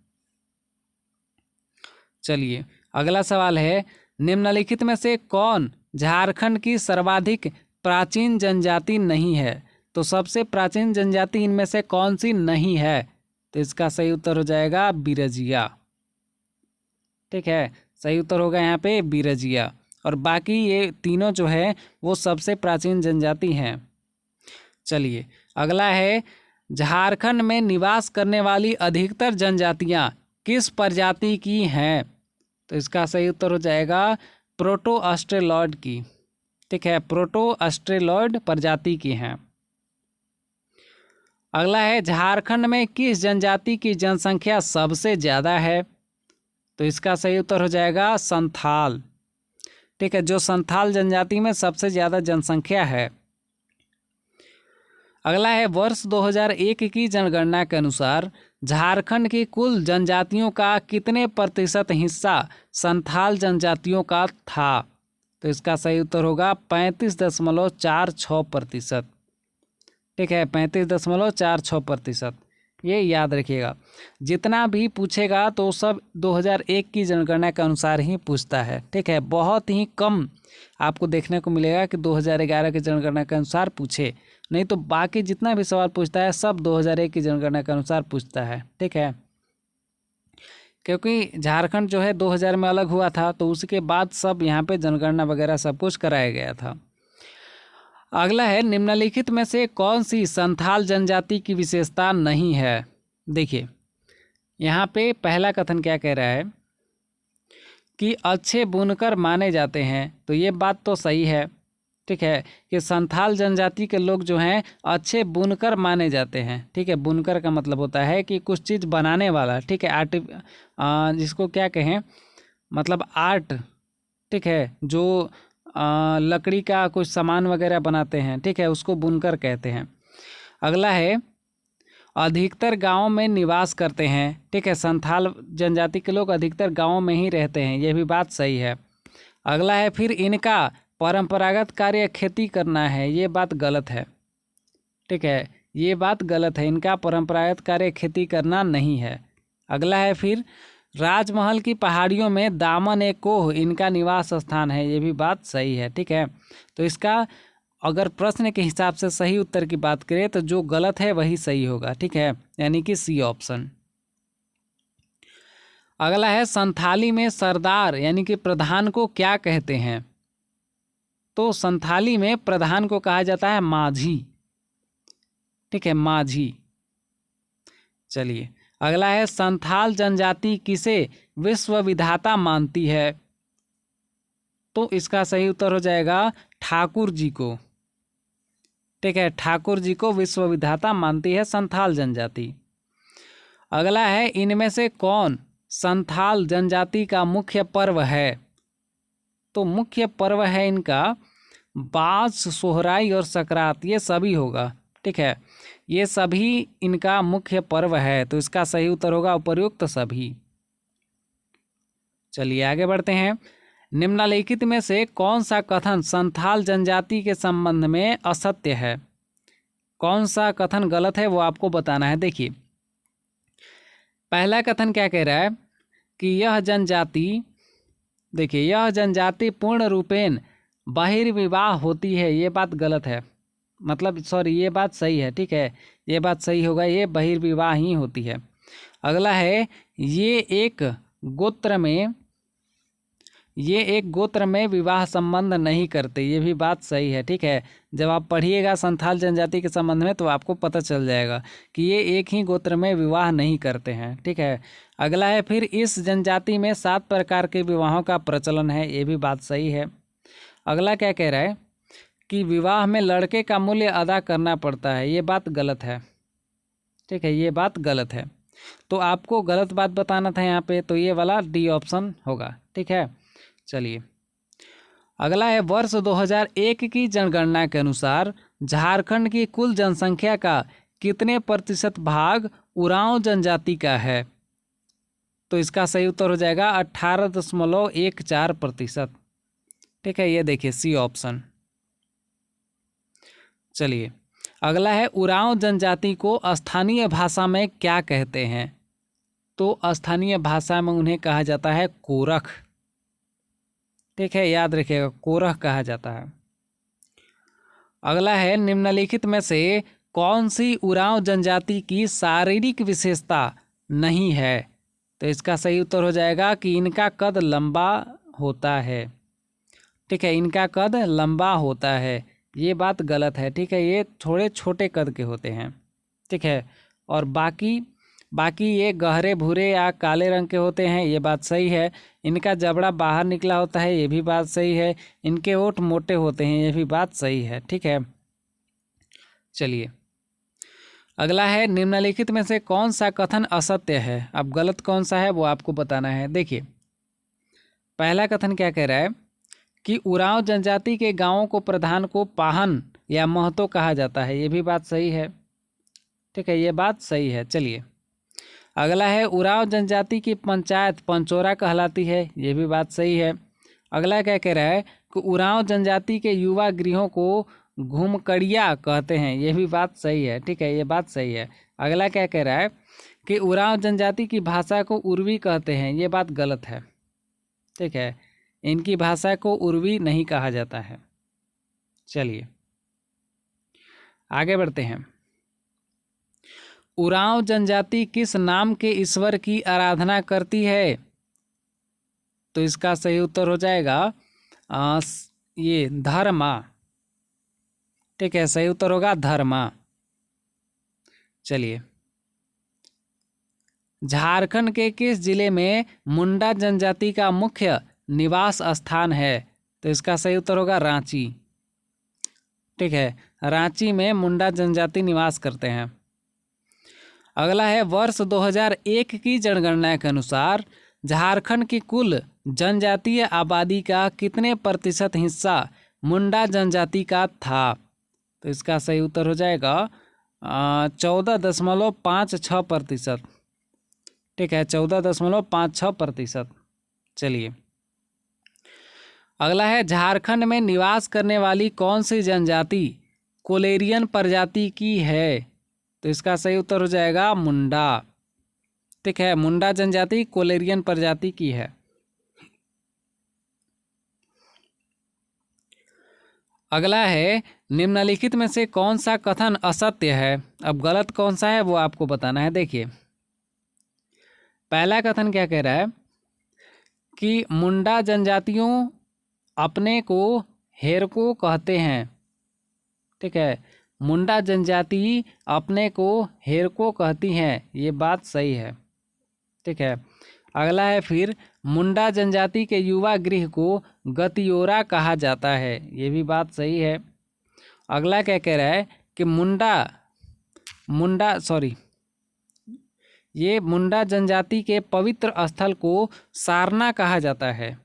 Speaker 1: चलिए अगला सवाल है, निम्नलिखित में से कौन झारखंड की सर्वाधिक प्राचीन जनजाति नहीं है? तो सबसे प्राचीन जनजाति इनमें से कौन सी नहीं है? तो इसका सही उत्तर हो जाएगा बिरजिया। ठीक है, सही उत्तर होगा यहाँ पे बिरजिया, और बाकी ये तीनों जो है वो सबसे प्राचीन जनजाति हैं। चलिए अगला है, झारखंड में निवास करने वाली अधिकतर जनजातियाँ किस प्रजाति की हैं? तो इसका सही उत्तर हो जाएगा प्रोटो ऑस्ट्रेलॉयड की। ठीक है, प्रोटो ऑस्ट्रेलॉयड प्रजाति की हैं। अगला है, झारखंड में किस जनजाति की जनसंख्या सबसे ज़्यादा है? तो इसका सही उत्तर हो जाएगा संथाल। ठीक है, जो संथाल जनजाति में सबसे ज़्यादा जनसंख्या है। अगला है, वर्ष 2001 की जनगणना के अनुसार झारखंड की कुल जनजातियों का कितने प्रतिशत हिस्सा संथाल जनजातियों का था? तो इसका सही उत्तर होगा 35.46%। ठीक है, 35.46%। ये याद रखिएगा, जितना भी पूछेगा तो सब 2001 की जनगणना के अनुसार ही पूछता है। ठीक है, बहुत ही कम आपको देखने को मिलेगा कि 2011 की जनगणना के अनुसार पूछे, नहीं तो बाकी जितना भी सवाल पूछता है सब 2001 की जनगणना के अनुसार पूछता है। ठीक है, क्योंकि झारखंड जो है 2000 में अलग हुआ था, तो उसके बाद सब यहाँ पे जनगणना वगैरह सब कुछ कराया गया था। अगला है, निम्नलिखित में से कौन सी संथाल जनजाति की विशेषता नहीं है? देखिए यहाँ पे पहला कथन क्या कह रहा है कि अच्छे बुनकर माने जाते हैं, तो ये बात तो सही है। ठीक है, कि संथाल जनजाति के लोग जो हैं अच्छे बुनकर माने जाते हैं। ठीक है, बुनकर का मतलब होता है कि कुछ चीज़ बनाने वाला। ठीक है, जिसको क्या कहें, मतलब आर्ट। ठीक है, जो लकड़ी का कुछ सामान वगैरह बनाते हैं, ठीक है, उसको बुनकर कहते हैं। अगला है, अधिकतर गाँव में निवास करते हैं। ठीक है, संथाल जनजाति के लोग अधिकतर गाँव में ही रहते हैं, ये भी बात सही है। अगला है, फिर इनका परंपरागत कार्य खेती करना है, ये बात गलत है। ठीक है, ये बात गलत है, इनका परंपरागत कार्य खेती करना नहीं है। अगला है, फिर राजमहल की पहाड़ियों में दामन ए कोह इनका निवास स्थान है, ये भी बात सही है। ठीक है, तो इसका अगर प्रश्न के हिसाब से सही उत्तर की बात करें तो जो गलत है वही सही होगा। ठीक है, यानी कि सी ऑप्शन। अगला है संथाली में सरदार यानी कि प्रधान को क्या कहते हैं? तो संथाली में प्रधान को कहा जाता है माझी। ठीक है, माझी। चलिए अगला है संथाल जनजाति किसे विश्व विधाता मानती है? तो इसका सही उत्तर हो जाएगा ठाकुर जी को। ठीक है, ठाकुर जी को विश्व विधाता मानती है संथाल जनजाति। अगला है इनमें से कौन संथाल जनजाति का मुख्य पर्व है? तो मुख्य पर्व है इनका बास, सोहराई और सकरात, ये सभी होगा। ठीक है, ये सभी इनका मुख्य पर्व है, तो इसका सही उत्तर होगा उपर्युक्त सभी। चलिए आगे बढ़ते हैं। निम्नलिखित में से कौन सा कथन संथाल जनजाति के संबंध में असत्य है? कौन सा कथन गलत है वो आपको बताना है। देखिए पहला कथन क्या कह रहा है कि यह जनजाति, देखिए यह जनजाति पूर्ण रूपेण बहिर्विवाह होती है, ये बात गलत है। मतलब सॉरी, ये बात सही है। ठीक है, ये बात सही होगा, ये बहिर्विवाह ही होती है। अगला है ये एक गोत्र में विवाह संबंध नहीं करते, ये भी बात सही है। ठीक है, जब आप पढ़िएगा संथाल जनजाति के संबंध में तो आपको पता चल जाएगा कि ये एक ही गोत्र में विवाह नहीं करते हैं। ठीक है, अगला है फिर इस जनजाति में 7 प्रकार के विवाहों का प्रचलन है, ये भी बात सही है। अगला क्या कह रहा है कि विवाह में लड़के का मूल्य अदा करना पड़ता है, ये बात गलत है। ठीक है, ये बात गलत है, तो आपको गलत बात बताना था यहाँ पे, तो ये वाला डी ऑप्शन होगा। ठीक है, चलिए अगला है वर्ष 2001 की जनगणना के अनुसार झारखंड की कुल जनसंख्या का कितने प्रतिशत भाग उरांव जनजाति का है? तो इसका सही उत्तर हो जाएगा 18.14%। ठीक है, ये देखिए सी ऑप्शन। चलिए अगला है उरांव जनजाति को स्थानीय भाषा में क्या कहते हैं? तो स्थानीय भाषा में उन्हें कहा जाता है कोरख। ठीक है, याद रखिएगा कोरख कहा जाता है। अगला है निम्नलिखित में से कौन सी उरांव जनजाति की शारीरिक विशेषता नहीं है? तो इसका सही उत्तर हो जाएगा कि इनका कद लंबा होता है। ठीक है, इनका कद लंबा होता है, ये बात गलत है। ठीक है, ये थोड़े छोटे कद के होते हैं। ठीक है, और बाकी ये गहरे भूरे या काले रंग के होते हैं, ये बात सही है। इनका जबड़ा बाहर निकला होता है, ये भी बात सही है। इनके होंठ मोटे होते हैं, ये भी बात सही है। ठीक है, चलिए अगला है निम्नलिखित में से कौन सा कथन असत्य है? अब गलत कौन सा है वो आपको बताना है। देखिए पहला कथन क्या कह रहा है कि उरांव जनजाति के गांवों को प्रधान को पाहन या महतो कहा जाता है, ये भी बात सही है। ठीक है, ये बात सही है। चलिए अगला है उरांव जनजाति की पंचायत पंचोरा कहलाती है, ये भी बात सही है। अगला क्या कह रहा है कि उरांव जनजाति के युवा गृहों को घुमकड़िया कहते हैं, ये भी बात सही है। ठीक है, ये बात सही है। अगला क्या कह रहा है कि उरांव जनजाति की भाषा को उर्वी कहते हैं, ये बात गलत है। ठीक है, इनकी भाषा को उर्वी नहीं कहा जाता है। चलिए आगे बढ़ते हैं। उरांव जनजाति किस नाम के ईश्वर की आराधना करती है? तो इसका सही उत्तर हो जाएगा ये धर्मा। ठीक है, सही उत्तर होगा धर्मा। चलिए झारखंड के किस जिले में मुंडा जनजाति का मुख्य निवास स्थान है? तो इसका सही उत्तर होगा रांची। ठीक है, रांची में मुंडा जनजाति निवास करते हैं। अगला है वर्ष 2001 की जनगणना के अनुसार झारखंड की कुल जनजातीय आबादी का कितने प्रतिशत हिस्सा मुंडा जनजाति का था? तो इसका सही उत्तर हो जाएगा 14.56%। ठीक है, 14.56%। चलिए अगला है झारखंड में निवास करने वाली कौन सी जनजाति कोलेरियन प्रजाति की है? तो इसका सही उत्तर हो जाएगा मुंडा। ठीक है, मुंडा जनजाति कोलेरियन प्रजाति की है। अगला है, निम्नलिखित में से कौन सा कथन असत्य है। अब गलत कौन सा है वो आपको बताना है। देखिए, पहला कथन क्या कह रहा है कि मुंडा जनजातियों अपने को हेरको कहते हैं। ठीक है, मुंडा जनजाति अपने को हेरको कहती हैं, ये बात सही है। ठीक है, अगला है फिर, मुंडा जनजाति के युवा गृह को गतियोरा कहा जाता है, ये भी बात सही है। अगला क्या कह रहा है कि ये मुंडा जनजाति के पवित्र स्थल को सारना कहा जाता है।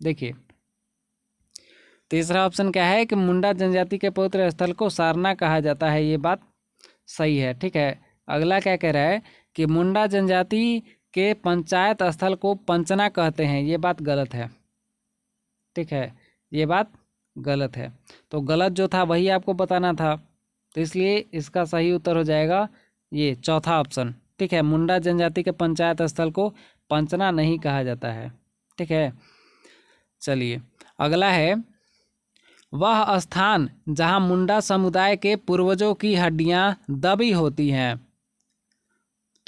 Speaker 1: देखिए, तीसरा ऑप्शन क्या है कि मुंडा जनजाति के पवित्र स्थल को सारना कहा जाता है, ये बात सही है। ठीक है, अगला क्या कह रहा है कि मुंडा जनजाति के पंचायत स्थल को पंचना कहते हैं, ये बात गलत है। ठीक है, ये बात गलत है। तो गलत जो था वही आपको बताना था, तो इसलिए इसका सही उत्तर हो जाएगा ये चौथा ऑप्शन। ठीक है, मुंडा जनजाति के पंचायत स्थल को पंचना नहीं कहा जाता है। ठीक है, चलिए अगला है, वह स्थान जहां मुंडा समुदाय के पूर्वजों की हड्डियां दबी होती हैं।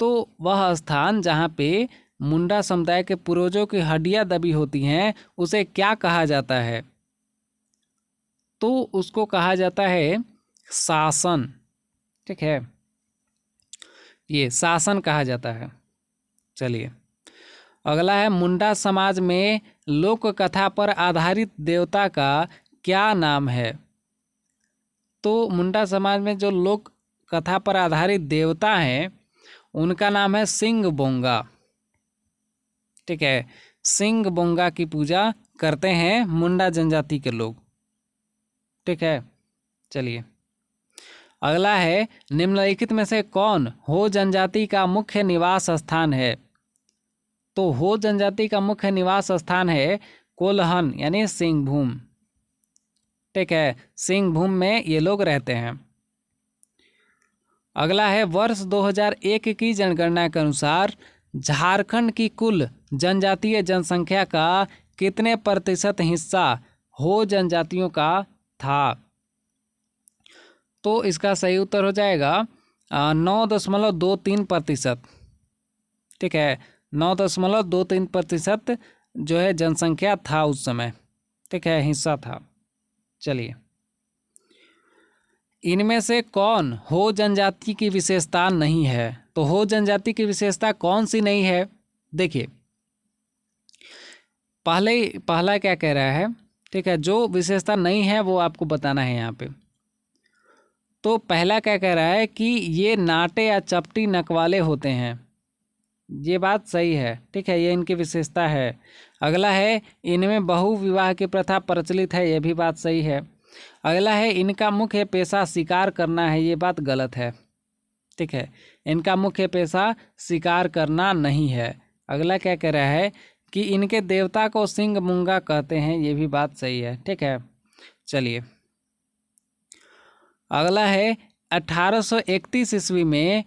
Speaker 1: तो वह स्थान जहाँ पे मुंडा समुदाय के पूर्वजों की हड्डियां दबी होती हैं उसे क्या कहा जाता है। तो उसको कहा जाता है शासन। ठीक है, ये शासन कहा जाता है। चलिए अगला है, मुंडा समाज में लोक कथा पर आधारित देवता का क्या नाम है। तो मुंडा समाज में जो लोक कथा पर आधारित देवता हैं उनका नाम है सिंह बोंगा। ठीक है, सिंह बोंगा की पूजा करते हैं मुंडा जनजाति के लोग। ठीक है, चलिए अगला है, निम्नलिखित में से कौन हो जनजाति का मुख्य निवास स्थान है। तो हो जनजाति का मुख्य निवास स्थान है कोल्हन यानी सिंहभूम। ठीक है, सिंहभूम में ये लोग रहते हैं। अगला है, वर्ष 2001 की जनगणना के अनुसार झारखंड की कुल जनजातीय जनसंख्या का कितने प्रतिशत हिस्सा हो जनजातियों का था। तो इसका सही उत्तर हो जाएगा 9.23%। ठीक है, 9.23% जो है जनसंख्या था उस समय। ठीक है, हिस्सा था। चलिए, इनमें से कौन हो जनजाति की विशेषता नहीं है। तो हो जनजाति की विशेषता कौन सी नहीं है। देखिए, पहला क्या कह रहा है। ठीक है, जो विशेषता नहीं है वो आपको बताना है यहाँ पे। तो पहला क्या कह रहा है कि ये नाटे या चपटी नक वाले होते हैं, ये बात सही है। ठीक है, ये इनकी विशेषता है। अगला है, इनमें बहु विवाह की प्रथा प्रचलित है, ये भी बात सही है। अगला है, इनका मुख्य पेशा शिकार करना है, ये बात गलत है। ठीक है, इनका मुख्य पेशा शिकार करना नहीं है। अगला क्या कह रहा है कि इनके देवता को सिंह मुंगा कहते हैं, ये भी बात सही है। ठीक है, चलिए अगला है, 1831 ईस्वी में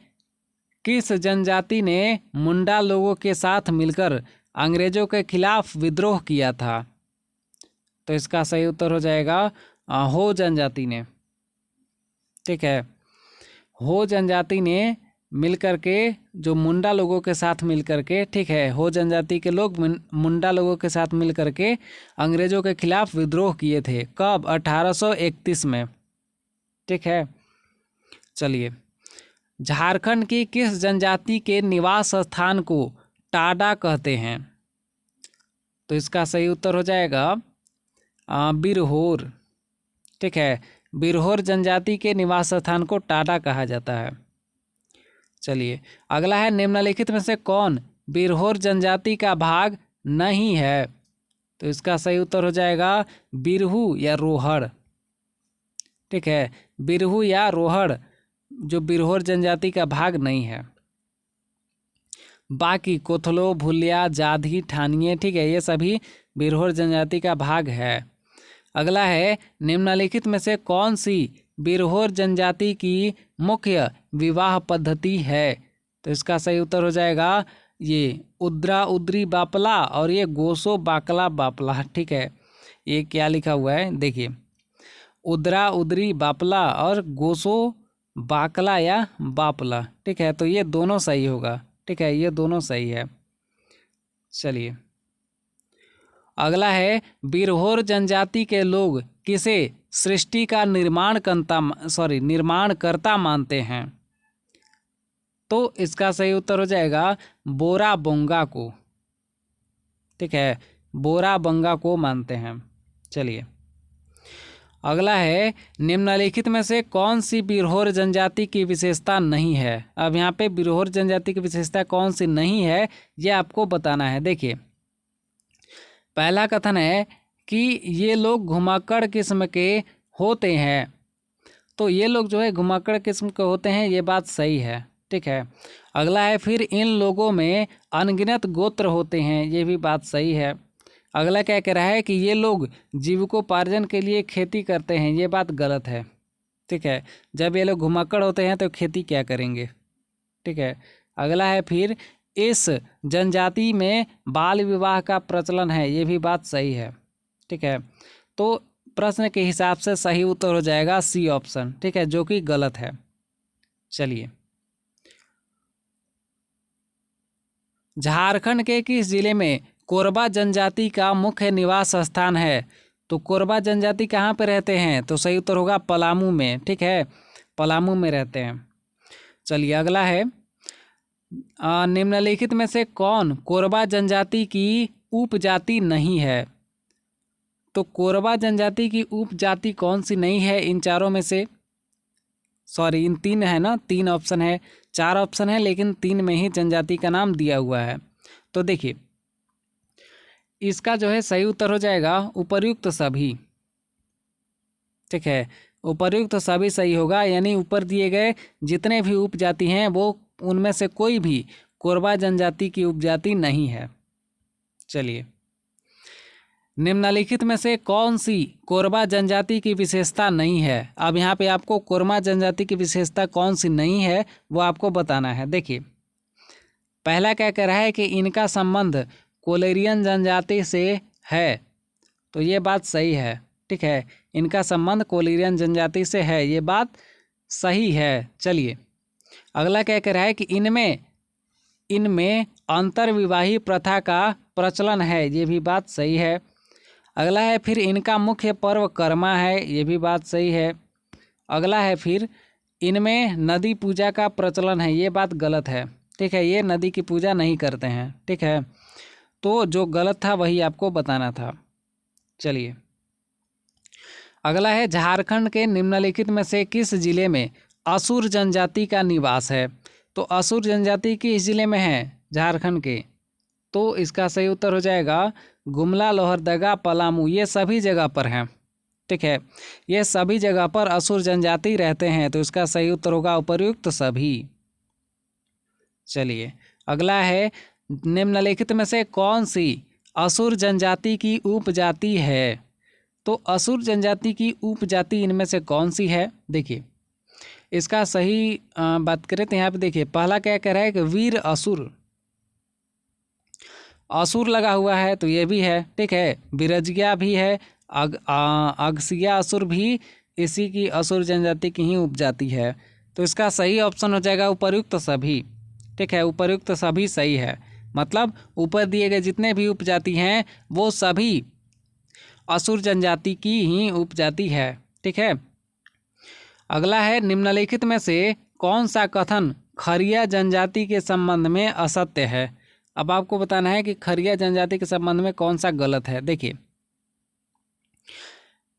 Speaker 1: किस जनजाति ने मुंडा लोगों के साथ मिलकर अंग्रेजों के खिलाफ विद्रोह किया था। तो इसका सही उत्तर हो जाएगा हो जनजाति ने। ठीक है, हो जनजाति ने मिलकर के, जो मुंडा लोगों के साथ मिलकर के, ठीक है, हो जनजाति के लोग मुंडा लोगों के साथ मिलकर के अंग्रेजों के खिलाफ विद्रोह किए थे। कब? 1831 में। ठीक है, चलिए, झारखंड की किस जनजाति के निवास स्थान को टाडा कहते हैं। तो इसका सही उत्तर हो जाएगा बिरहोर। ठीक है, बिरहोर जनजाति के निवास स्थान को टाडा कहा जाता है। चलिए अगला है, निम्नलिखित में से कौन बिरहोर जनजाति का भाग नहीं है। तो इसका सही उत्तर हो जाएगा बिरहू या रोहड़। ठीक है, बिरहू या रोहड़ जो बिरहोर जनजाति का भाग नहीं है। बाकी कोथलो, भुलिया, जाधी, ठानिये, ठीक है, ये सभी बिरहोर जनजाति का भाग है। अगला है, निम्नलिखित में से कौन सी बिरहोर जनजाति की मुख्य विवाह पद्धति है। तो इसका सही उत्तर हो जाएगा ये उद्रा उद्री बापला और ये गोसो बाकला बापला। ठीक है, ये क्या लिखा हुआ है देखिए, उद्रा उद्री बापला और गोसो बाकला या बापला। ठीक है, तो ये दोनों सही होगा। ठीक है, ये दोनों सही है। चलिए अगला है, बिरहोर जनजाति के लोग किसे सृष्टि का निर्माणकर्ता मानते हैं? तो इसका सही उत्तर हो जाएगा बोरा बोंगा को। ठीक है, बोरा बंगा को मानते हैं। चलिए अगला है, निम्नलिखित में से कौन सी बिरहोर जनजाति की विशेषता नहीं है? अब यहाँ पे बिरहोर जनजाति की विशेषता कौन सी नहीं है ये आपको बताना है। देखिए पहला कथन है कि ये लोग घुमाकड़ किस्म के होते हैं। तो ये लोग जो है घुमाकड़ किस्म के होते हैं, ये बात सही है। ठीक है, अगला है, फिर इन लोगों में अनगिनत गोत्र होते हैं, ये भी बात सही है। अगला क्या कह रहा है कि ये लोग जीविकोपार्जन के लिए खेती करते हैं, ये बात गलत है। ठीक है, जब ये लोग घुमाकड़ होते हैं तो खेती क्या करेंगे? ठीक है, अगला है, फिर इस जनजाति में बाल विवाह का प्रचलन है, ये भी बात सही है। ठीक है, तो प्रश्न के हिसाब से सही उत्तर हो जाएगा सी ऑप्शन। ठीक है, जो कि गलत है। चलिए झारखंड के किस जिले में कोरबा जनजाति का मुख्य निवास स्थान है? तो कोरबा जनजाति कहाँ पे रहते हैं? तो सही उत्तर होगा पलामू में। ठीक है, पलामू में रहते हैं। चलिए अगला है, निम्नलिखित में से कौन कोरबा जनजाति की उपजाति नहीं है? तो कोरबा जनजाति की उपजाति कौन सी नहीं है इन चारों में से? सॉरी, इन तीन है ना, तीन ऑप्शन है, चार ऑप्शन है लेकिन तीन में ही जनजाति का नाम दिया हुआ है। तो देखिए इसका जो है सही उत्तर हो जाएगा उपर्युक्त सभी। ठीक है, उपर्युक्त सभी सही होगा, यानी ऊपर दिए गए जितने भी उपजाति हैं वो उनमें से कोई भी कोरबा जनजाति की उपजाति नहीं है। चलिए निम्नलिखित में से कौन सी कोरबा जनजाति की विशेषता नहीं है? अब यहाँ पे आपको कोरबा जनजाति की विशेषता कौन सी नहीं है वो आपको बताना है। देखिए पहला क्या कह रहा है कि इनका संबंध कोलेरियन जनजाति से है, तो ये बात सही है। ठीक है, इनका संबंध कोलेरियन जनजाति से है, ये बात सही है। चलिए अगला क्या कह रहा है कि इनमें अंतर्विवाही प्रथा का प्रचलन है, ये भी बात सही है। अगला है, फिर इनका मुख्य पर्व कर्मा है, ये भी बात सही है। अगला है, फिर इनमें नदी पूजा का प्रचलन है, ये बात गलत है। ठीक है, ये नदी की पूजा नहीं करते हैं। ठीक है, तो जो गलत था वही आपको बताना था। चलिए अगला है, झारखंड के निम्नलिखित में से किस जिले में असुर जनजाति का निवास है? तो असुर जनजाति किस जिले में है झारखंड के? तो इसका सही उत्तर हो जाएगा गुमला, लोहरदगा, पलामू, ये सभी जगह पर हैं। ठीक है, ये सभी जगह पर असुर जनजाति रहते हैं, तो इसका सही उत्तर होगा उपर्युक्त सभी। चलिए अगला है, निम्नलिखित में से कौन सी असुर जनजाति की उपजाति है? तो असुर जनजाति की उपजाति इनमें से कौन सी है? देखिए इसका सही बात करें तो यहाँ पे देखिए पहला क्या कह रहा है कि वीर असुर, असुर लगा हुआ है तो ये भी है। ठीक है, बिरजिया भी है, अगसिया असुर भी इसी की असुर जनजाति की ही उपजाति है, तो इसका सही ऑप्शन हो जाएगा उपर्युक्त सभी। ठीक है, उपर्युक्त सभी सही है, मतलब ऊपर दिए गए जितने भी उपजाति हैं वो सभी असुर जनजाति की ही उपजाति है। ठीक है, अगला है, निम्नलिखित में से कौन सा कथन खरिया जनजाति के संबंध में असत्य है? अब आपको बताना है कि खरिया जनजाति के संबंध में कौन सा गलत है। देखिए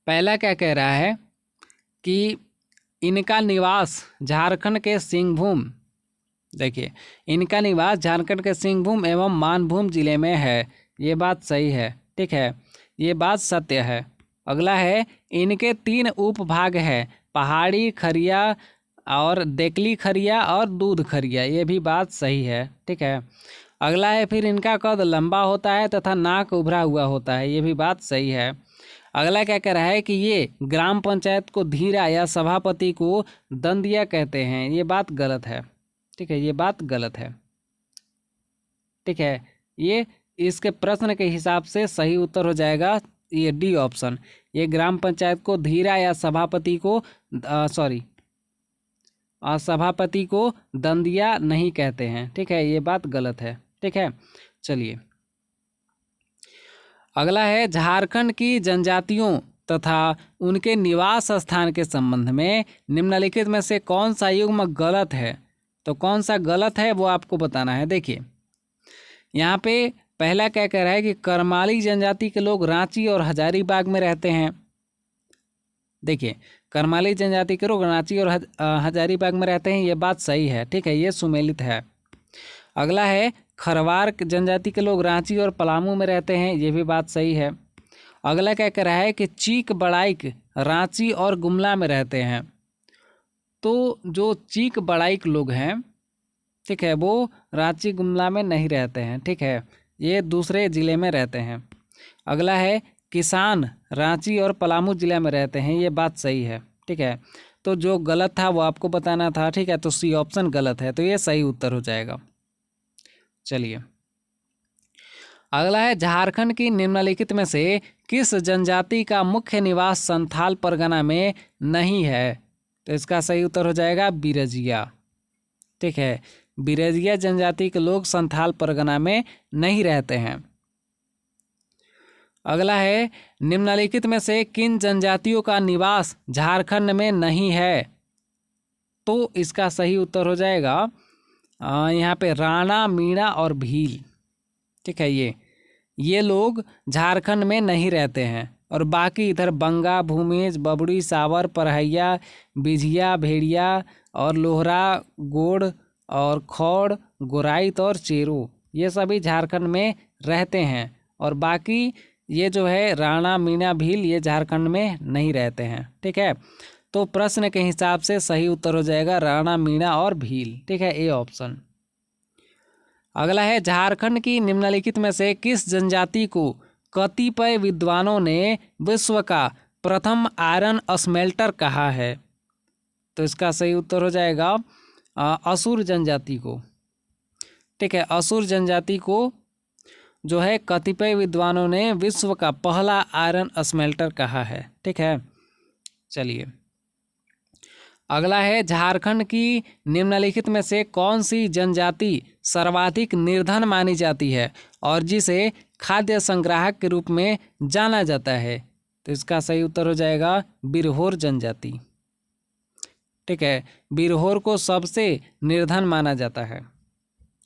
Speaker 1: पहला क्या कह रहा है कि इनका निवास झारखंड के सिंहभूम, देखिए इनका निवास झारखंड के सिंहभूम एवं मानभूम जिले में है, ये बात सही है। ठीक है, ये बात सत्य है। अगला है, इनके तीन उपभाग है, पहाड़ी खरिया और देकली खरिया और दूध खरिया, ये भी बात सही है। ठीक है, अगला है, फिर इनका कद लंबा होता है तथा नाक उभरा हुआ होता है, ये भी बात सही है। अगला क्या कह रहा है कि ये ग्राम पंचायत को धीरा या सभापति को दंदिया कहते हैं, ये बात गलत है। ठीक है, ये बात गलत है। ठीक है, ये इसके प्रश्न के हिसाब से सही उत्तर हो जाएगा ये डी ऑप्शन। ये ग्राम पंचायत को धीरा या सभापति को सभापति को दंदिया नहीं कहते हैं। ठीक है, ये बात गलत है। ठीक है, चलिए अगला है, झारखंड की जनजातियों तथा उनके निवास स्थान के संबंध में निम्नलिखित में से कौन सा युग्म गलत है। तो कौन सा गलत है वो आपको बताना है। देखिए यहाँ पे पहला क्या कह रहा है कि करमाली जनजाति के लोग रांची और हजारीबाग में रहते हैं। देखिए करमाली जनजाति के लोग रांची और हजारीबाग में रहते हैं, ये बात सही है। ठीक है, ये सुमेलित है। अगला है, खरवार जनजाति के लोग रांची और पलामू में रहते हैं, ये भी बात सही है। अगला क्या कह रहा है कि चीक बड़ाइक रांची और गुमला में रहते हैं। तो जो चीक बड़ाइक लोग हैं, ठीक है, वो रांची गुमला में नहीं रहते हैं। ठीक है, ये दूसरे ज़िले में रहते हैं। अगला है, किसान रांची और पलामू ज़िला में रहते हैं, ये बात सही है। ठीक है, तो जो गलत था वो आपको बताना था। ठीक है, तो सी ऑप्शन गलत है, तो ये सही उत्तर हो जाएगा। चलिए अगला है, झारखंड की निम्नलिखित में से किस जनजाति का मुख्य निवास संथाल परगना में नहीं है। तो इसका सही उत्तर हो जाएगा बिरजिया। ठीक है, बिरजिया जनजाति के लोग संथाल परगना में नहीं रहते हैं। अगला है, निम्नलिखित में से किन जनजातियों का निवास झारखंड में नहीं है। तो इसका सही उत्तर हो जाएगा यहाँ पे राणा, मीणा और भील। ठीक है, ये लोग झारखंड में नहीं रहते हैं, और बाकी इधर बंगा, भूमिज, बबड़ी, सावर, परहैया, बिझिया, भेड़िया और लोहरा, गोड़ और खौड़, गोराइत और चेरू, ये सभी झारखंड में रहते हैं। और बाकी ये जो है राणा, मीणा, भील, ये झारखंड में नहीं रहते हैं। ठीक है, तो प्रश्न के हिसाब से सही उत्तर हो जाएगा राणा, मीणा और भील। ठीक है, ए ऑप्शन। अगला है, झारखंड की निम्नलिखित में से किस जनजाति को कतिपय विद्वानों ने विश्व का प्रथम आयरन स्मेल्टर कहा है। तो इसका सही उत्तर हो जाएगा असुर जनजाति को। ठीक है, असुर जनजाति को जो है कतिपय विद्वानों ने विश्व का पहला आयरन स्मेल्टर कहा है। ठीक है, चलिए अगला है, झारखंड की निम्नलिखित में से कौन सी जनजाति सर्वाधिक निर्धन मानी जाती है और जिसे खाद्य संग्राहक के रूप में जाना जाता है। तो इसका सही उत्तर हो जाएगा बिरहोर जनजाति। ठीक है, बिरहोर को सबसे निर्धन माना जाता है।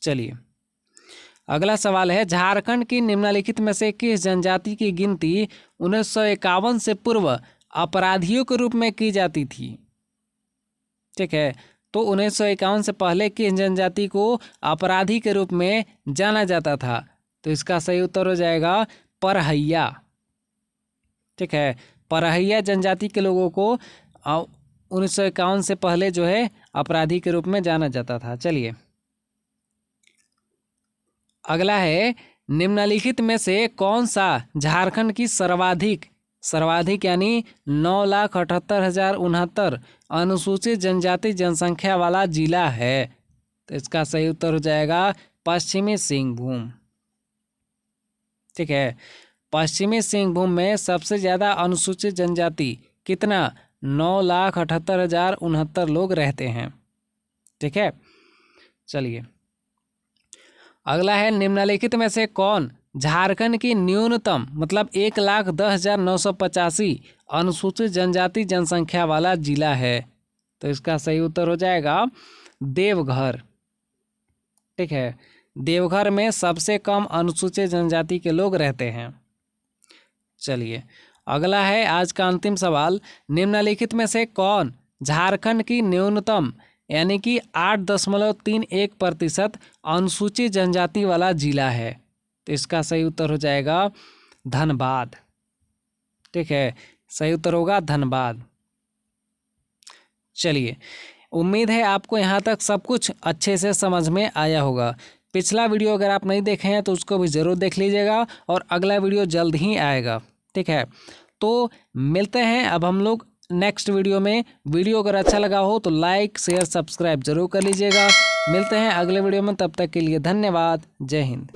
Speaker 1: चलिए अगला सवाल है, झारखंड की निम्नलिखित में से किस जनजाति की गिनती 1951 से पूर्व अपराधियों के रूप में की जाती थी। ठीक है, तो 1951 से पहले किस जनजाति को अपराधी के रूप में जाना जाता था। तो इसका सही उत्तर हो जाएगा परहैया। ठीक है, परहैया जनजाति के लोगों को 1951 से पहले जो है अपराधी के रूप में जाना जाता था। चलिए अगला है, निम्नलिखित में से कौन सा झारखंड की सर्वाधिक यानी 9,78,069 अनुसूचित जनजाति जनसंख्या वाला जिला है। तो इसका सही उत्तर हो जाएगा पश्चिमी सिंहभूम। ठीक है, पश्चिमी सिंहभूम में सबसे ज़्यादा अनुसूचित जनजाति कितना 9,78,069 लोग रहते हैं। ठीक है, चलिए अगला है, निम्नलिखित में से कौन झारखंड की न्यूनतम मतलब 1,10,985 अनुसूचित जनजाति जनसंख्या वाला जिला है। तो इसका सही उत्तर हो जाएगा देवघर। ठीक है, देवघर में सबसे कम अनुसूचित जनजाति के लोग रहते हैं। चलिए अगला है आज का अंतिम सवाल, निम्नलिखित में से कौन झारखंड की न्यूनतम यानी कि 8.31% अनुसूचित जनजाति वाला जिला है। तो इसका सही उत्तर हो जाएगा धनबाद। ठीक है, सही उत्तर होगा धनबाद। चलिए उम्मीद है आपको यहाँ तक सब कुछ अच्छे से समझ में आया होगा। पिछला वीडियो अगर आप नहीं देखे हैं तो उसको भी ज़रूर देख लीजिएगा और अगला वीडियो जल्द ही आएगा। ठीक है, तो मिलते हैं अब हम लोग नेक्स्ट वीडियो में। वीडियो अगर अच्छा लगा हो तो लाइक शेयर सब्सक्राइब जरूर कर लीजिएगा। मिलते हैं अगले वीडियो में, तब तक के लिए धन्यवाद। जय हिंद।